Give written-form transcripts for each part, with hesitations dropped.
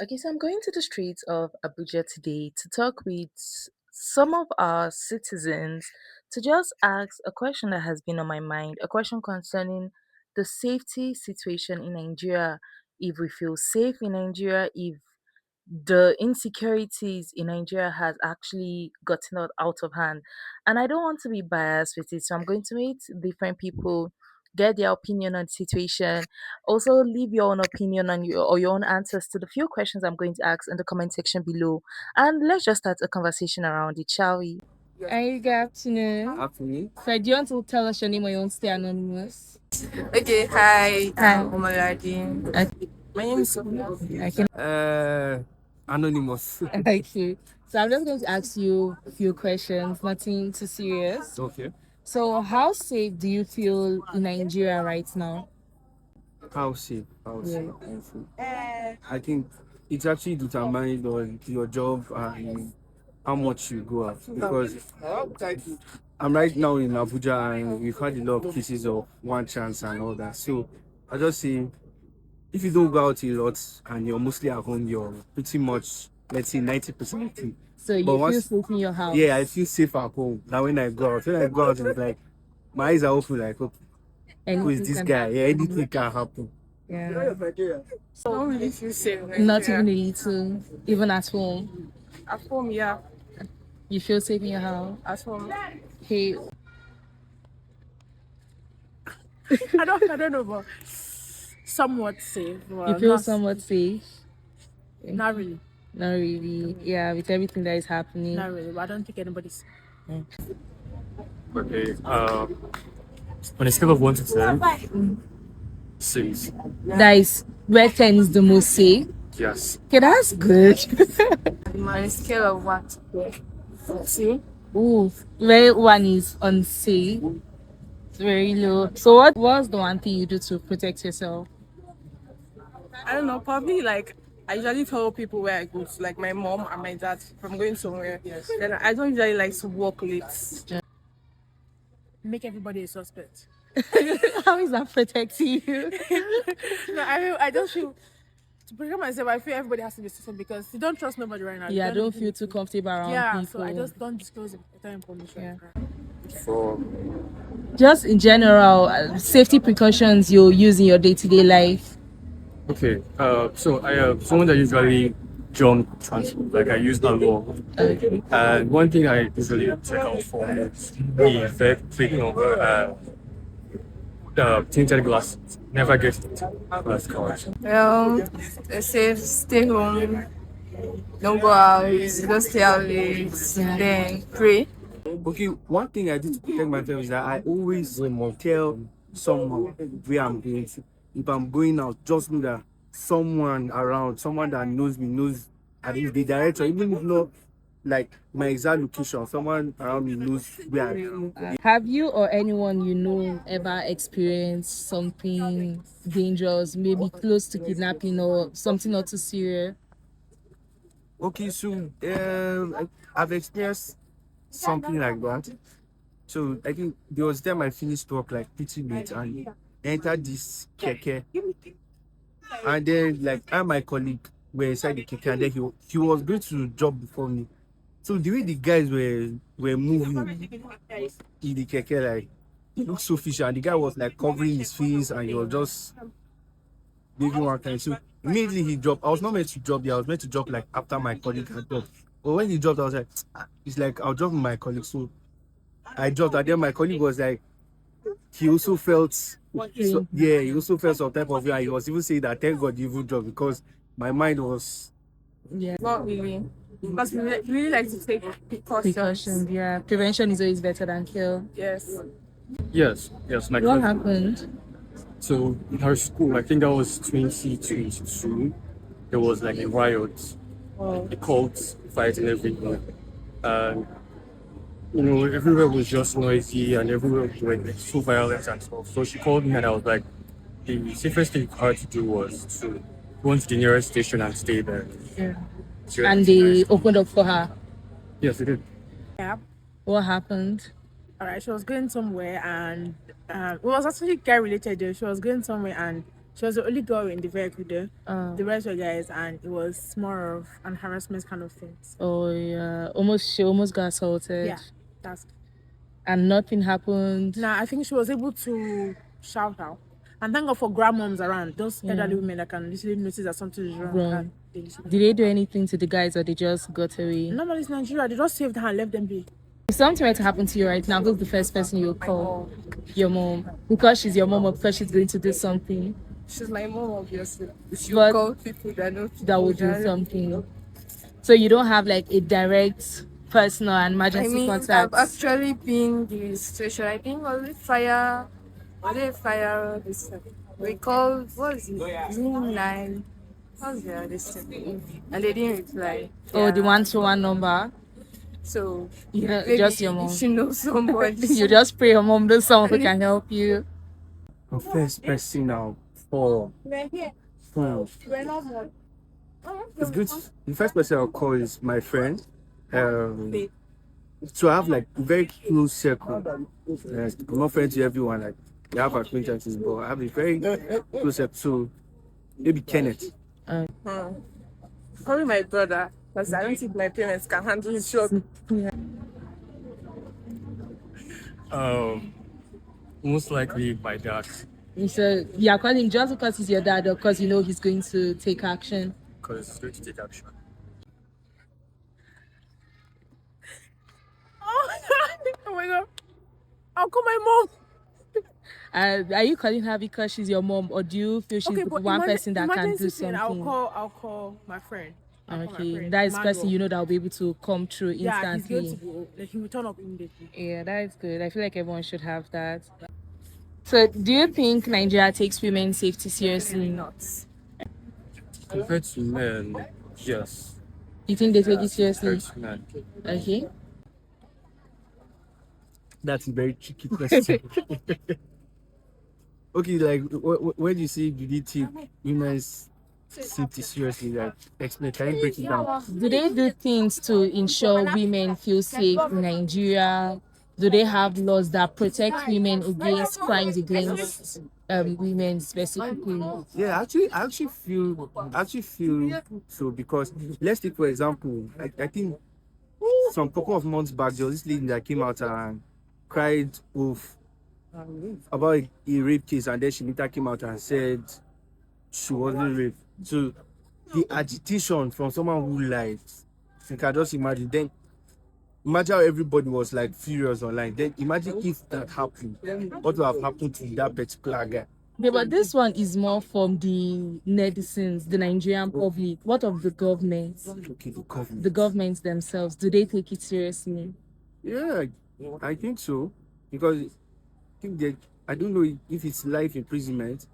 Okay, so I'm going to the streets of Abuja today to talk with some of our citizens to just ask a question that has been on my mind, a question concerning the safety situation in Nigeria. If we feel safe in Nigeria, if the insecurities in Nigeria has actually gotten out of hand. And I don't want to be biased with it. So I'm going to meet different people, get their opinion on the situation. Also leave your own opinion on your own answers to the few questions I'm going to ask in the comment section below. And let's just start a conversation around it, shall we? Hi, good afternoon. Afternoon. So do you want to tell us your name or you want to stay anonymous? Okay, hi, Hi. I'm Omaladi. Okay. My name is I can Anonymous. Thank you. So I'm just going to ask you a few questions, nothing too serious. Okay. So how safe do you feel in Nigeria right now? How safe? How Yeah. safe? How safe? I think it's actually determined on your job and how much you go out. Because I'm right now in Abuja and we've had a lot of cases of one chance and all that. So I just say if you don't go out a lot and you're mostly at home, you're pretty much, let's say, 90% safe. So you But feel once, safe in your house? yeah, I feel safe at home. Now when I go out, it's like my eyes are open, like, oh, who is Anything this can guy? happen. Yeah, anything can happen. Yeah. I don't really feel safe. Not even a little, even at home. At home, yeah. You feel safe in your house? At home. Hey, I don't know, but somewhat safe. Well, you feel not, somewhat safe? not really. Not really. Yeah, with everything that is happening. Not really, but I don't think anybody's. Okay. On a scale of 1 to 10, 6. That is where 10 is the most safe. Yes. Okay, that's good. On a scale of 1 to 2. Ooh, where one is unsafe. It's very low. So what's the one thing you do to protect yourself? I don't know, probably like I usually tell people where I go to, like my mom and my dad, if I'm going somewhere. Yes. Then I don't usually like to walk late. Make everybody a suspect. How is that protecting you? No, I just feel to protect myself. I feel everybody has to be suspect because you don't trust nobody right now. Yeah, I don't feel too comfortable around people. So I just don't disclose that information. Yeah. For Just in general, safety precautions you use in your day-to-day life. okay. So I am someone that usually jump transport. Like I use that law. Okay. And one thing I usually check out for is the effect the tinted glasses. Never get glass covers. Well, safe, stay home, don't go out, just stay out late, then pray. Okay, one thing I do to protect myself is that I always tell someone where I'm going to. If I'm going out, just know that someone around, someone that knows me, knows at least the direction, even if not like my exact location, someone around me knows where I am. Have you or anyone you know ever experienced something dangerous, maybe close to kidnapping or something not too serious? Okay, so I've experienced something like that. So I think there was time I finished work like pretty late and entered this keke. And then like I and my colleague were inside the keke and then he was going to drop before me. So the way the guys were moving in the keke, like it looked so fishy and the guy was like covering his face and he was just moving one time. So immediately he dropped. I was not meant to drop there, I was meant to drop like after my colleague had dropped. But when he dropped, I was like, it's like I'll drop my colleague. So I dropped and then my colleague was like he also felt he also felt some type of fear. He was even saying that thank God you even dropped because my mind was Not really. Because we really like to take precautions. Yeah. Prevention is always better than cure. Yes. Yes. My What cousin. happened? So in her school, I think that was 2022. There was like a riot, a cult fight and everything. And everywhere was just noisy and everywhere was like so violent and stuff. So she called me and I was like, the safest thing for her to do was to go to the nearest station and stay there. Yeah. So And they opened up for her. yes, it did. Yeah. What happened? Alright, she was going somewhere and it was actually guy related though. She was going somewhere and She was the only girl in the vehicle there. Uh, The rest were guys, and it was more of an harassment kind of thing. oh yeah, she almost got assaulted, Yeah, that's. and nothing happened. Now I think she was able to shout out, and thank God for grandmoms around. Those Yeah. elderly women that can easily notice that something is wrong. Wrong. And they listen. Did they do anything to the guys, or they just got away? Normally it's Nigeria. They just saved her and left them be. If something were to happen to you right now, who's the first person you would call? Your mom, because she's your mom, or because she's going to do something She's my mom, obviously. She But- call people that know that would do something. So you don't have like a direct personal and I emergency mean, contact. I've actually been the situation. I think was it fire, this we called, what is it? Zoom 9. How's the this thing? And they didn't reply. Oh, the Yeah. 121 number. So, Yeah, maybe just your mom. she knows somebody. You just pray your mom knows someone who can help you. The first person now for it's good. The first person I'll call is my friend. So I have like a very close circle. I'm not friends with everyone. Like we have acquaintances, but I have a very close circle. So maybe Kenneth. Probably my brother, because I don't think my parents can handle his shock. Most likely my dad, So you're calling him just because he's your dad, or because you know he's going to take action. because he's going to take action. Oh my god. I'll call my mom. Are you calling her because she's your mom, or do you feel she's the but one person that can do emergency thing, something? I'll call my friend. I'll call my Okay, friend, that is Emmanuel. person you know that will be able to come through Yeah, he's going to instantly. be, like, he will turn up immediately. Yeah, that is good. I feel like everyone should have that. So, do you think Nigeria takes women's safety seriously? Not. Compared to men, yes. You think they take it seriously? Compared to men. Okay. That's a very tricky question. Okay, like where do you see do they take women's safety seriously? Like, explain. Can you break it down? Do they do things to ensure women feel safe in Nigeria? Do they have laws that protect women against crimes against women specifically? Yeah, I actually feel so because let's take for example, I think some couple of months back there was this lady that came out and cried oof about a rape case, and then she later came out and said she wasn't raped. So the agitation from someone who lied, you can just imagine. Then imagine how everybody was like furious online. Then imagine if that happened, what would have happened to that particular guy? Yeah, but this one is more from the netizens, the Nigerian public. What of the government? Okay, the government. The governments themselves, do they take it seriously? Yeah, I think so. Because I think that I don't know if it's life imprisonment,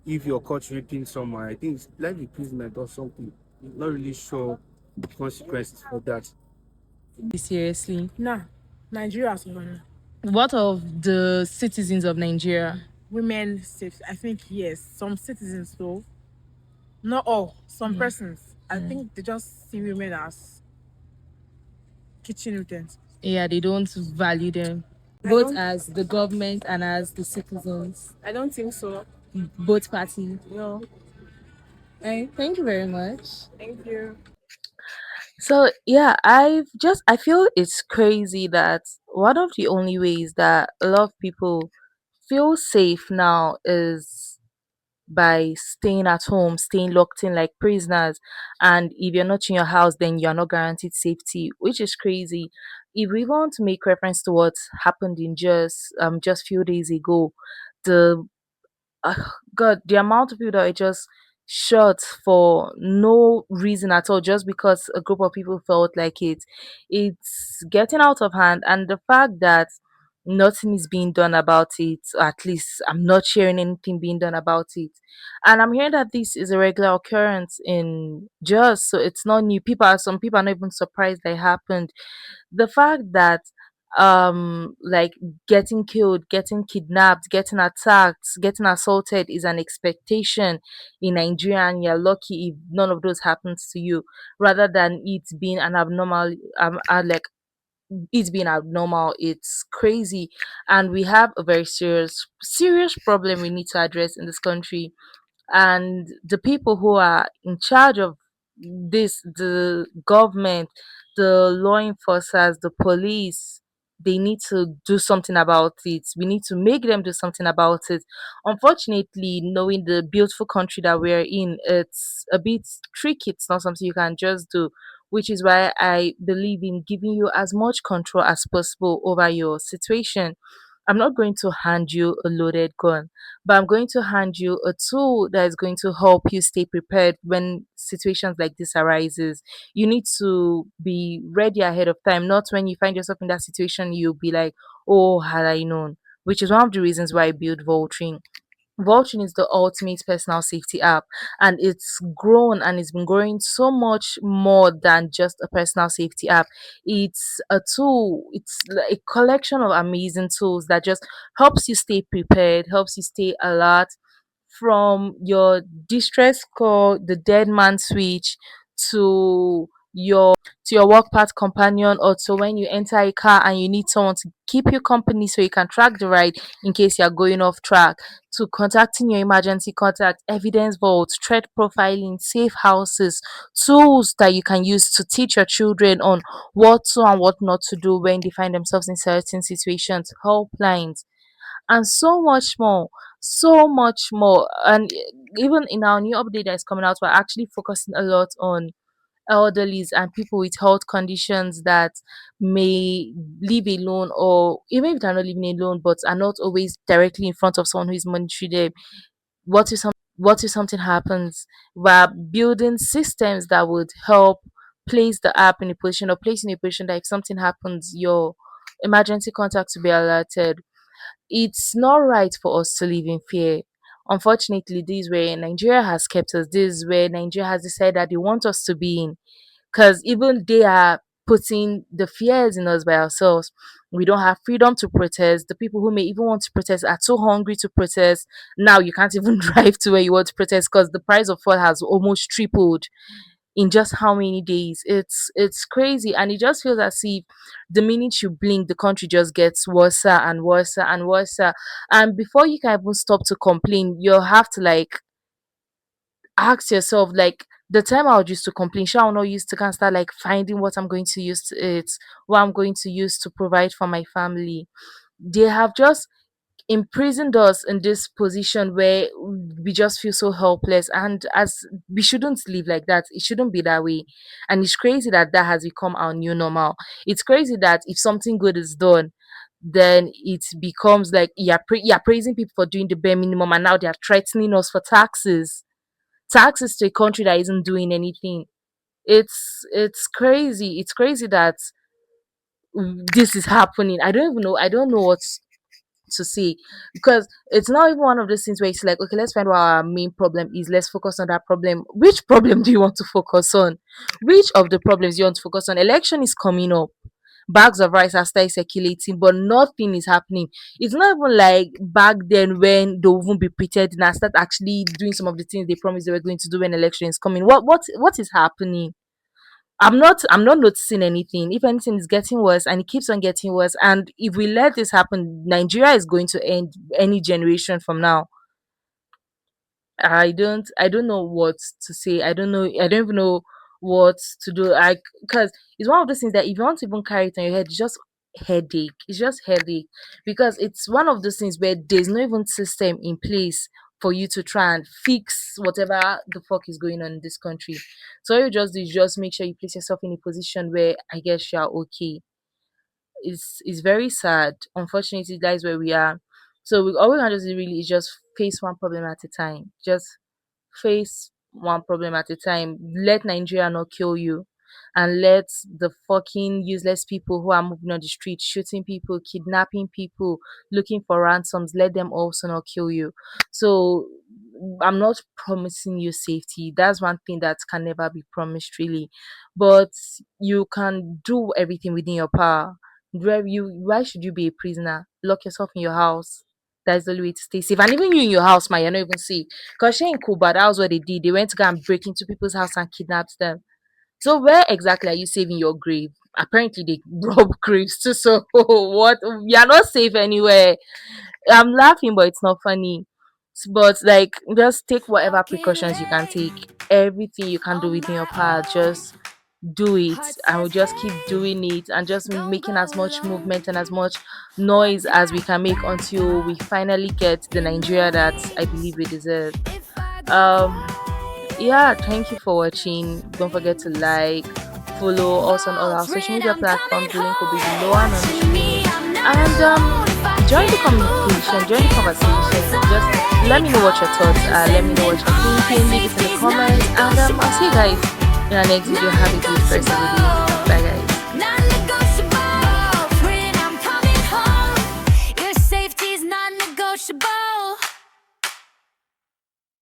if you're caught raping someone. I think it's life imprisonment or something. Not really sure the consequences for that. Seriously. Nah, Nigeria is one. What of the citizens of Nigeria? Women safe. I think yes. Some citizens though. Not all. Some persons. I think they just see women as kitchen utensils. Yeah, they don't value them. Both as the government and as the citizens. I don't think so. Both parties. No. Thank you very much. Thank you. So yeah, I feel it's crazy that one of the only ways that a lot of people feel safe now is by staying at home, staying locked in like prisoners. And if you're not in your house, then you're not guaranteed safety, which is crazy. If we want to make reference to what happened in just few days ago, the uh, God, the amount of people that are just shot for no reason at all, just because a group of people felt like it's getting out of hand. And the fact that nothing is being done about it, or at least I'm not hearing anything being done about it. And I'm hearing that this is a regular occurrence in just, so it's not new. Some people are not even surprised that it happened. The fact that like getting killed, getting kidnapped, getting attacked, getting assaulted is an expectation in Nigeria, and you're lucky if none of those happens to you, rather than it being an abnormal like it being abnormal. It's crazy, and we have a very serious problem we need to address in this country. and the people who are in charge of this, the government, the law enforcers, the police, they need to do something about it. We need to make them do something about it. Unfortunately, knowing the beautiful country that we're in, it's a bit tricky. It's not something you can just do, which is why I believe in giving you as much control as possible over your situation. I'm not going to hand you a loaded gun, but I'm going to hand you a tool that is going to help you stay prepared when situations like this arises. You need to be ready ahead of time, not when you find yourself in that situation, you'll be like, oh, had I known, which is one of the reasons why I built Vaultryn. Vaultryn is the ultimate personal safety app, and it's grown and it's been growing so much more than just a personal safety app. It's a tool, it's like a collection of amazing tools that just helps you stay prepared, helps you stay alert, from your distress call, the dead man switch, to your work path companion, or to when you enter a car and you need someone to keep you company so you can track the ride in case you're going off track, to contacting your emergency contact, evidence vault, threat profiling, safe houses, tools that you can use to teach your children on what to and what not to do when they find themselves in certain situations, helplines, and so much more. So much more. And even in our new update that is coming out, we're actually focusing a lot on elderlies and people with health conditions that may live alone, or even if they're not living alone but are not always directly in front of someone who is monitoring them. What if something happens? We're building systems that would help place the app in a position, or place in a position that if something happens, your emergency contact to be alerted. It's not right for us to live in fear. Unfortunately, this is where Nigeria has kept us. This is where Nigeria has decided that they want us to be in. Because even they are putting the fears in us by ourselves. We don't have freedom to protest. The people who may even want to protest are too hungry to protest. Now you can't even drive to where you want to protest because the price of fuel has almost tripled in just how many days. It's crazy, and it just feels as if the minute you blink the country just gets worse and worse and worse, and before you can even stop to complain, you'll have to like ask yourself, like, the time I would use to complain, shall I not use to can start like finding what I'm going to use to it, what I'm going to use to provide for my family. They have just imprisoned us in this position where we just feel so helpless, and as we shouldn't live like that. It shouldn't be that way, and it's crazy that that has become our new normal. It's crazy that if something good is done, then it becomes like you're praising people for doing the bare minimum, and now they're threatening us for taxes to a country that isn't doing anything. It's crazy. It's crazy that this is happening. I don't know what to say, because it's not even one of those things where it's like, okay, let's find what our main problem is, let's focus on that problem. Which problem do you want to focus on? Which of the problems do you want to focus on? Election is coming up, bags of rice are started circulating, but nothing is happening. It's not even like back then when they won't be pretending and start actually doing some of the things they promised they were going to do when election is coming. What is happening? I'm not noticing anything. If anything, is getting worse, and it keeps on getting worse. And if we let this happen, Nigeria is going to end any generation from now. I don't know what to say. I don't even know what to do. Like, because it's one of those things that if you want to even carry it on your head, it's just headache. It's just headache, because it's one of those things where there's no even system in place for you to try and fix whatever the fuck is going on in this country. So all you just do is just make sure you place yourself in a position where I guess you're okay. It's very sad. Unfortunately, that is where we are. So all we can just do really is just face one problem at a time. Just face one problem at a time. Let Nigeria not kill you. And let the fucking useless people who are moving on the street, shooting people, kidnapping people, looking for ransoms, let them also not kill you. So I'm not promising you safety. That's one thing that can never be promised, really. But you can do everything within your power. Why should you be a prisoner? Lock yourself in your house. That's the only way to stay safe. And even you in your house, man, you're not even safe. Because she in Cuba, that was what they did. They went to go and break into people's house and kidnapped them. So where exactly are you saving your grave? Apparently they rob graves too. So what? You're not safe anywhere. I'm laughing, but it's not funny. but like just take whatever precautions you can take, everything you can do within your power, just do it, and we just keep doing it and just making as much movement and as much noise as we can make until we finally get the Nigeria that I believe we deserve. um yeah, thank you for watching. Don't forget to like, follow us on all our social media platforms. The link will be below and on the screen. And join the communication, join the conversation. Just let me know what your thoughts are. Let me know what you're thinking. Leave it in the comments. And I'll see you guys in our next video. Have a good rest of the day. Bye, guys.